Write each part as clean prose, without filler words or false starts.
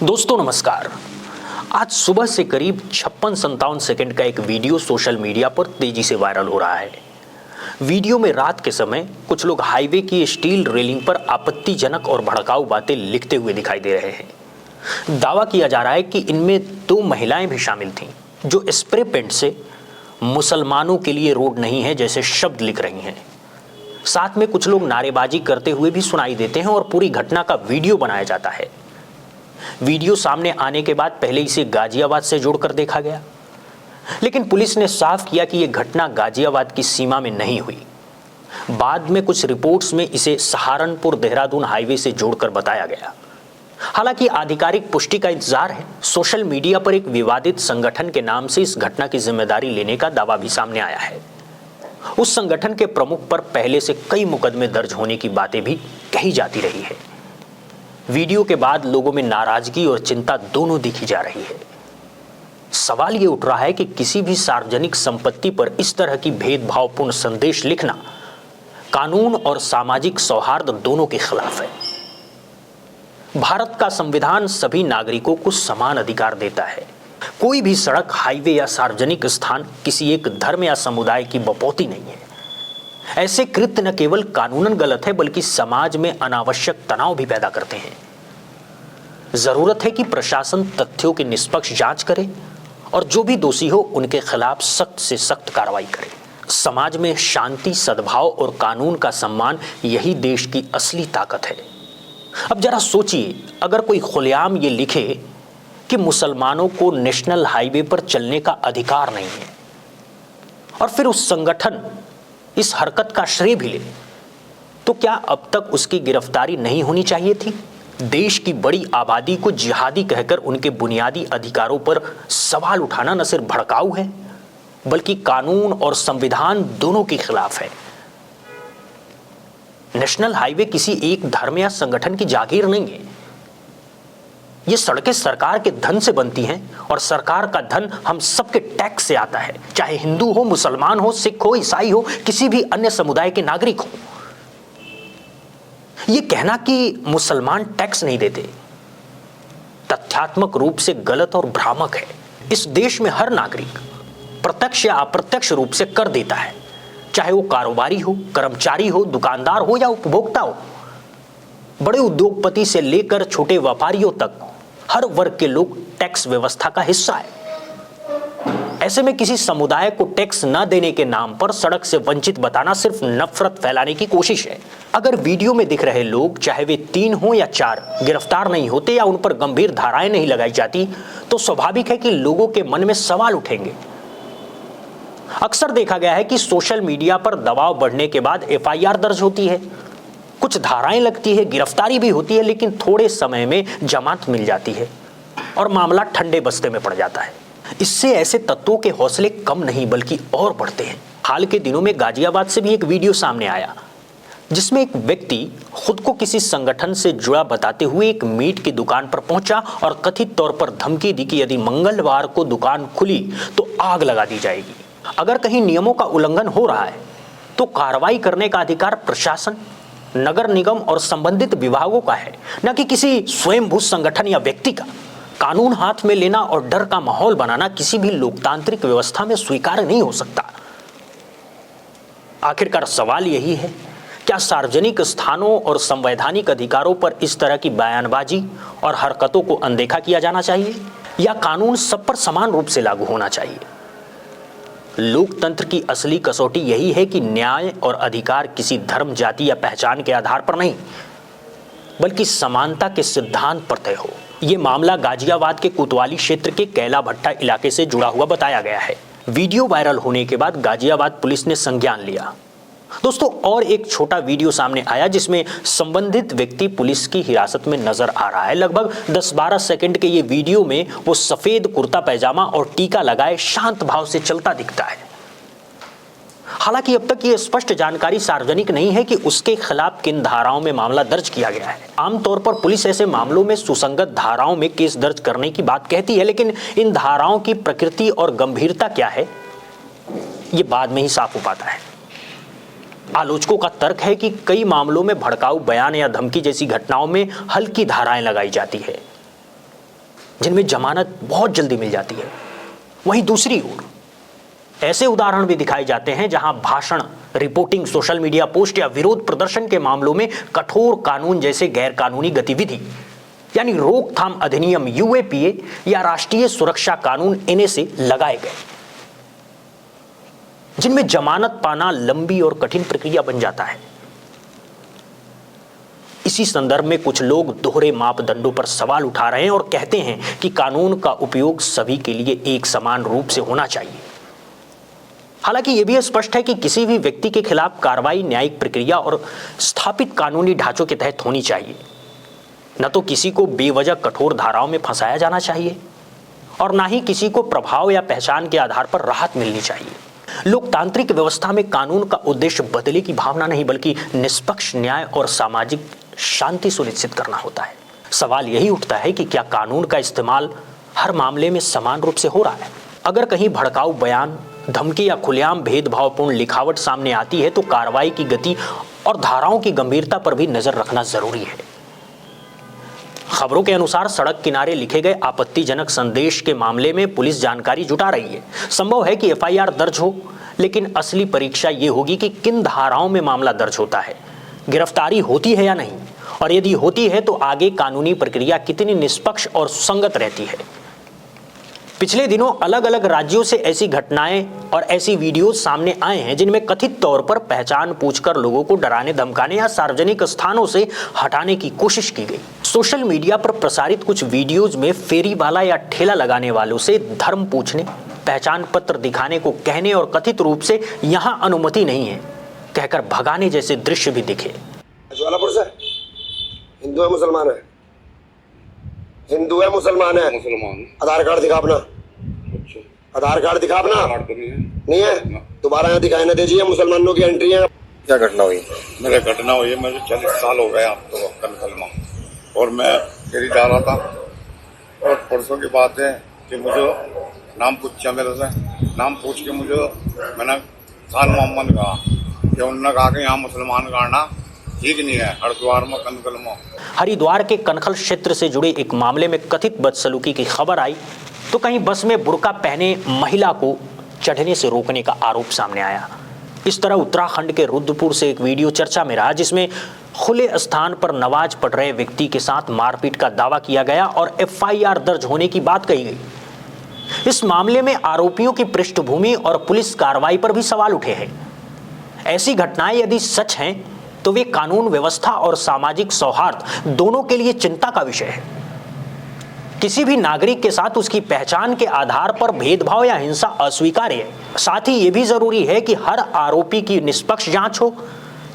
दोस्तों नमस्कार। आज सुबह से करीब 56-57 सेकंड का एक वीडियो सोशल मीडिया पर तेजी से वायरल हो रहा है। वीडियो में रात के समय कुछ लोग हाईवे की स्टील रेलिंग पर आपत्तिजनक और भड़काऊ बातें लिखते हुए दिखाई दे रहे हैं। दावा किया जा रहा है कि इनमें 2 महिलाएं भी शामिल थीं, जो स्प्रे पेंट से मुसलमानों के लिए रोड नहीं है जैसे शब्द लिख रही हैं। साथ में कुछ लोग नारेबाजी करते हुए भी सुनाई देते हैं और पूरी घटना का वीडियो बनाया जाता है। वीडियो सामने आने के बाद पहले इसे गाजियाबाद से जोड़कर देखा गया, लेकिन पुलिस ने साफ किया कि यह घटना गाजियाबाद की सीमा में नहीं हुई। बाद में कुछ रिपोर्ट्स में इसे सहारनपुर देहरादून हाईवे से जोड़कर बताया गया। हालांकि आधिकारिक पुष्टि का इंतजार है। सोशल मीडिया पर एक विवादित संगठन के नाम से इस घटना की जिम्मेदारी लेने का दावा भी सामने आया है। उस संगठन के प्रमुख पर पहले से कई मुकदमे दर्ज होने की बातें भी कही जाती रही है। वीडियो के बाद लोगों में नाराजगी और चिंता दोनों दिखी जा रही है। सवाल ये उठ रहा है कि किसी भी सार्वजनिक संपत्ति पर इस तरह की भेदभावपूर्ण संदेश लिखना कानून और सामाजिक सौहार्द दोनों के खिलाफ है। भारत का संविधान सभी नागरिकों को समान अधिकार देता है। कोई भी सड़क, हाईवे या सार्वजनिक स्थान किसी एक धर्म या समुदाय की बपौती नहीं है। ऐसे कृत्य न केवल कानूनन गलत है बल्कि समाज में अनावश्यक तनाव भी पैदा करते हैं। जरूरत है कि प्रशासन तथ्यों की निष्पक्ष जांच करे और जो भी दोषी हो उनके खिलाफ सख्त से सख्त कार्रवाई करे। समाज में शांति, सद्भाव और कानून का सम्मान यही देश की असली ताकत है। अब जरा सोचिए, अगर कोई खुलेआम ये लिखे कि मुसलमानों को नेशनल हाईवे पर चलने का अधिकार नहीं है और फिर उस संगठन इस हरकत का श्रेय भी ले, तो क्या अब तक उसकी गिरफ्तारी नहीं होनी चाहिए थी? देश की बड़ी आबादी को जिहादी कहकर उनके बुनियादी अधिकारों पर सवाल उठाना न सिर्फ भड़काऊ है बल्कि कानून और संविधान दोनों के खिलाफ है। नेशनल हाईवे किसी एक धर्म या संगठन की जागीर नहीं है। ये सड़कें सरकार के धन से बनती हैं और सरकार का धन हम सबके टैक्स से आता है, चाहे हिंदू हो, मुसलमान हो, सिख हो, ईसाई हो, किसी भी अन्य समुदाय के नागरिक हो। ये कहना कि मुसलमान टैक्स नहीं देते तथ्यात्मक रूप से गलत और भ्रामक है। इस देश में हर नागरिक प्रत्यक्ष या अप्रत्यक्ष रूप से कर देता है, चाहे वो कारोबारी हो, कर्मचारी हो, दुकानदार हो या उपभोक्ता हो। बड़े उद्योगपति से लेकर छोटे व्यापारियों तक हर वर्ग के लोग टैक्स व्यवस्था का हिस्सा है। ऐसे में किसी समुदाय को टैक्स न देने के नाम पर सड़क से वंचित बताना सिर्फ नफरत फैलाने की कोशिश है। अगर वीडियो में दिख रहे लोग, चाहे वे 3 हो या 4, गिरफ्तार नहीं होते या उन पर गंभीर धाराएं नहीं लगाई जाती, तो स्वाभाविक है कि लोगों के मन में सवाल उठेंगे। अक्सर देखा गया है कि सोशल मीडिया पर दबाव बढ़ने के बाद FIR दर्ज होती है, कुछ धाराएं लगती है, गिरफ्तारी भी होती है, लेकिन थोड़े समय में जमानत मिल जाती है और मामला ठंडे बस्ते में पड़ जाता है। इससे ऐसे तत्वों के हौसले कम नहीं बल्कि और बढ़ते हैं। हाल के दिनों में गाजियाबाद से भी एक वीडियो सामने आया जिसमें एक व्यक्ति खुद को किसी संगठन से जुड़ा बताते हुए एक मीट की दुकान पर पहुंचा और कथित तौर पर धमकी दी कि यदि मंगलवार को दुकान खुली तो आग लगा दी जाएगी। अगर कहीं नियमों का उल्लंघन हो रहा है तो कार्रवाई करने का अधिकार प्रशासन, नगर निगम और संबंधित विभागों का है, न कि किसी स्वयंभू संगठन या व्यक्ति का। कानून हाथ में लेना और डर का माहौल बनाना किसी भी लोकतांत्रिक व्यवस्था में स्वीकार्य नहीं हो सकता। आखिरकार सवाल यही है, क्या सार्वजनिक स्थानों और संवैधानिक अधिकारों पर इस तरह की बयानबाजी और हरकतों को अनदेखा किया जाना चाहिए या कानून सब पर समान रूप से लागू होना चाहिए? लोकतंत्र की असली कसौटी यही है कि न्याय और अधिकार किसी धर्म, जाति या पहचान के आधार पर नहीं बल्कि समानता के सिद्धांत पर तय हो। ये मामला गाजियाबाद के कोतवाली क्षेत्र के कैला भट्टा इलाके से जुड़ा हुआ बताया गया है। वीडियो वायरल होने के बाद गाजियाबाद पुलिस ने संज्ञान लिया। दोस्तों, और एक छोटा वीडियो सामने आया जिसमें संबंधित व्यक्ति पुलिस की हिरासत में नजर आ रहा है। लगभग 10-12 सेकंड के ये वीडियो में वो सफेद कुर्ता पैजामा और टीका लगाए शांत भाव से चलता दिखता है। हालांकि अब तक ये स्पष्ट जानकारी सार्वजनिक नहीं है कि उसके खिलाफ किन धाराओं में मामला दर्ज किया गया है। आमतौर पर पुलिस ऐसे मामलों में सुसंगत धाराओं में केस दर्ज करने की बात कहती है, लेकिन इन धाराओं की प्रकृति और गंभीरता क्या है ये बाद में ही साफ हो पाता है। आलोचकों का तर्क है कि कई मामलों में भड़काऊ बयान या धमकी जैसी घटनाओं में हल्की धाराएं लगाई जाती है। जिनमें जमानत बहुत जल्दी मिल जाती है। वहीं दूसरी ओर ऐसे उदाहरण भी दिखाए जाते हैं जहां भाषण, रिपोर्टिंग, सोशल मीडिया पोस्ट या विरोध प्रदर्शन के मामलों में कठोर कानून जैसे गैर कानूनी गतिविधि यानी रोकथाम अधिनियम यूएपीए या राष्ट्रीय सुरक्षा कानून एनएसए लगाए गए, जिनमें जमानत पाना लंबी और कठिन प्रक्रिया बन जाता है। इसी संदर्भ में कुछ लोग दोहरे मापदंडों पर सवाल उठा रहे हैं और कहते हैं कि कानून का उपयोग सभी के लिए एक समान रूप से होना चाहिए। हालांकि यह भी स्पष्ट है कि किसी भी व्यक्ति के खिलाफ कार्रवाई न्यायिक प्रक्रिया और स्थापित कानूनी ढांचों के तहत होनी चाहिए। न तो किसी को बेवजह कठोर धाराओं में फंसाया जाना चाहिए और न ही किसी को प्रभाव या पहचान के आधार पर राहत मिलनी चाहिए। लोकतांत्रिक व्यवस्था में कानून का उद्देश्य बदले की भावना नहीं बल्कि निष्पक्ष न्याय और सामाजिक शांति सुनिश्चित करना होता है। सवाल यही उठता है कि क्या कानून का इस्तेमाल हर मामले में समान रूप से हो रहा है? अगर कहीं भड़काऊ बयान, धमकी या खुलेआम भेदभावपूर्ण लिखावट सामने आती है तो कार्रवाई की गति और धाराओं की गंभीरता पर भी नजर रखना जरूरी है। खबरों के अनुसार सड़क किनारे लिखे गए आपत्तिजनक संदेश के मामले में पुलिस जानकारी जुटा रही है। संभव है कि एफआईआर दर्ज हो, लेकिन असली परीक्षा ये होगी कि किन धाराओं में मामला दर्ज होता है, गिरफ्तारी होती है या नहीं, और यदि होती है तो आगे कानूनी प्रक्रिया कितनी निष्पक्ष और सुसंगत रहती है। पिछले दिनों अलग अलग राज्यों से ऐसी घटनाएं और ऐसी वीडियोज सामने आए हैं जिनमें कथित तौर पर पहचान पूछकर लोगों को डराने, धमकाने या सार्वजनिक स्थानों से हटाने की कोशिश की गई। सोशल मीडिया पर प्रसारित कुछ वीडियोज में फेरी वाला या ठेला लगाने वालों से धर्म पूछने, पहचान पत्र दिखाने को कहने और कथित रूप से यहां अनुमति नहीं है कहकर भगाने जैसे दृश्य भी दिखे। ज्वालापुर से हिंदू है मुसलमान है? हिंदू है मुसलमान है? मुसलमान। आधार कार्ड दिखा अपना। अच्छा। आधार कार्ड दिखा अपना। नहीं है? दोबारा यहाँ दिखाई ना दीजिए, मुसलमानों की एंट्री है। क्या घटना हुई? मेरे घटना हुई है, मुझे 40 साल हो गए अब तो कलमा, और मैं फेरी जा रहा था और परसों की बात है कि मुझे नाम पूछा मेरे से। नाम पूछ के मुझे मैंने खान मोहम्मद कहा कि उन्होंने कहा कि यहाँ मुसलमान का आना ठीक नहीं है। हरिद्वार में कनखल में, हरिद्वार के कनखल क्षेत्र से जुड़े एक मामले में कथित बदसलूकी की खबर आई तो कहीं बस में बुर्का पहने महिला को चढ़ने से रोकने का आरोप सामने आया। इस तरह उत्तराखंड के रुद्रपुर से एक वीडियो चर्चा में रहा जिसमें खुले स्थान पर नमाज पढ़ रहे व्यक्ति के साथ मारपीट का दावा किया गया और एफआईआर दर्ज होने की बात कही गई। इस मामले में आरोपियों की पृष्ठभूमि और पुलिस कार्रवाई पर भी सवाल उठे हैं। ऐसी घटनाएं यदि सच हैं तो वे कानून व्यवस्था और सामाजिक सौहार्द दोनों के लिए चिंता का विषय है। किसी भी नागरिक के साथ उसकी पहचान के आधार पर भेदभाव या हिंसा अस्वीकार्य है। साथ ही यह भी जरूरी है कि हर आरोपी की निष्पक्ष जांच हो,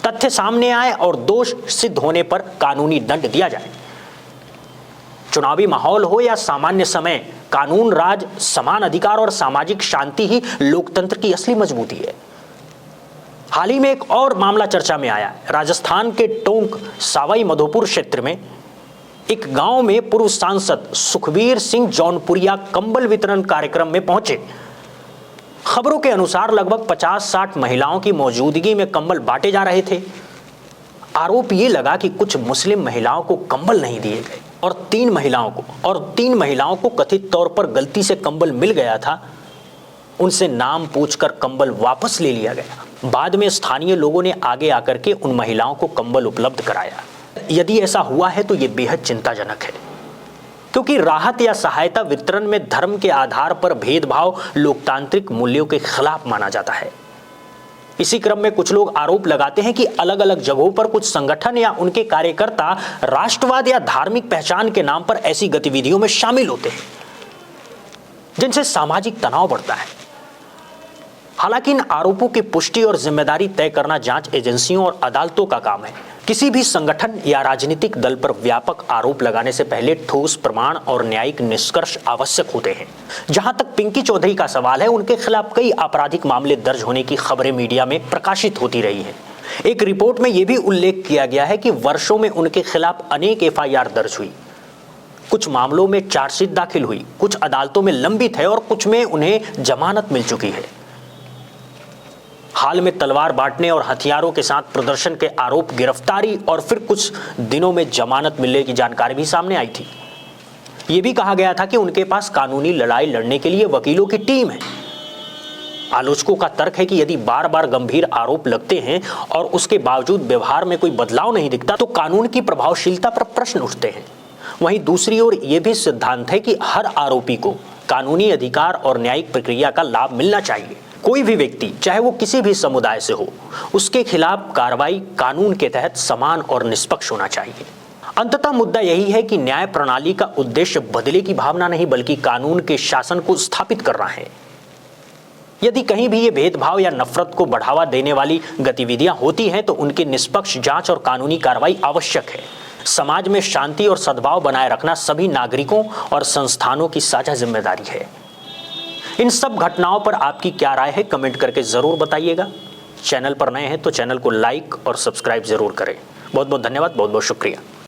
तथ्य सामने आए और दोष सिद्ध होने पर कानूनी दंड दिया जाए। चुनावी माहौल हो या सामान्य समय, कानून राज, समान अधिकार और सामाजिक शांति ही लोकतंत्र की असली मजबूती है। हाल ही में एक और मामला चर्चा में आया। राजस्थान के टोंक सवाई माधोपुर क्षेत्र में एक गांव में पूर्व सांसद सुखबीर सिंह जौनपुरिया कंबल वितरण कार्यक्रम में पहुंचे। खबरों के अनुसार लगभग 50-60 महिलाओं की मौजूदगी में कंबल बांटे जा रहे थे। आरोप ये लगा कि कुछ मुस्लिम महिलाओं को कंबल नहीं दिए गए और तीन महिलाओं को कथित तौर पर गलती से कंबल मिल गया था। उनसे नाम पूछकर कंबल वापस ले लिया गया। बाद में स्थानीय लोगों ने आगे आकर के उन महिलाओं को कंबल उपलब्ध कराया। यदि ऐसा हुआ है तो ये बेहद चिंताजनक है, क्योंकि राहत या सहायता वितरण में धर्म के आधार पर भेदभाव लोकतांत्रिक मूल्यों के खिलाफ माना जाता है। इसी क्रम में कुछ लोग आरोप लगाते हैं कि अलग अलग जगहों पर कुछ संगठन या उनके कार्यकर्ता राष्ट्रवाद या धार्मिक पहचान के नाम पर ऐसी गतिविधियों में शामिल होते हैं जिनसे सामाजिक तनाव बढ़ता है। हालांकि इन आरोपों की पुष्टि और जिम्मेदारी तय करना जांच एजेंसियों और अदालतों का काम है। किसी भी संगठन या राजनीतिक दल पर व्यापक आरोप लगाने से पहले ठोस प्रमाण और न्यायिक निष्कर्ष आवश्यक होते हैं। जहां तक पिंकी चौधरी का सवाल है, उनके खिलाफ कई आपराधिक मामले दर्ज होने की खबरें मीडिया में प्रकाशित होती रही है। एक रिपोर्ट में यह भी उल्लेख किया गया है कि वर्षों में उनके खिलाफ अनेक एफआईआर दर्ज हुई। कुछ मामलों में चार्जशीट दाखिल हुई, कुछ अदालतों में लंबित है और कुछ में उन्हें जमानत मिल चुकी है। हाल में तलवार बांटने और हथियारों के साथ प्रदर्शन के आरोप, गिरफ्तारी और फिर कुछ दिनों में जमानत मिलने की जानकारी भी सामने आई थी। ये भी कहा गया था कि उनके पास कानूनी लड़ाई लड़ने के लिए वकीलों की टीम है। आलोचकों का तर्क है कि यदि बार बार गंभीर आरोप लगते हैं और उसके बावजूद व्यवहार में कोई बदलाव नहीं दिखता तो कानून की प्रभावशीलता पर प्रश्न उठते हैं। वहीं दूसरी ओर यह भी सिद्धांत है कि हर आरोपी को कानूनी अधिकार और न्यायिक प्रक्रिया का लाभ मिलना चाहिए। कोई भी व्यक्ति, चाहे वो किसी भी समुदाय से हो, उसके खिलाफ कार्रवाई कानून के तहत समान और निष्पक्ष होना चाहिए। अंततः मुद्दा यही है कि न्याय प्रणाली का उद्देश्य बदले की भावना नहीं बल्कि कानून के शासन को स्थापित करना है। यदि कहीं भी ये भेदभाव या नफरत को बढ़ावा देने वाली गतिविधियां होती हैं तो उनकी निष्पक्ष जांच और कानूनी कार्रवाई आवश्यक है। समाज में शांति और सद्भाव बनाए रखना सभी नागरिकों और संस्थानों की साझा जिम्मेदारी है। इन सब घटनाओं पर आपकी क्या राय है, कमेंट करके जरूर बताइएगा। चैनल पर नए हैं तो चैनल को लाइक और सब्सक्राइब जरूर करें। बहुत बहुत धन्यवाद, बहुत बहुत शुक्रिया।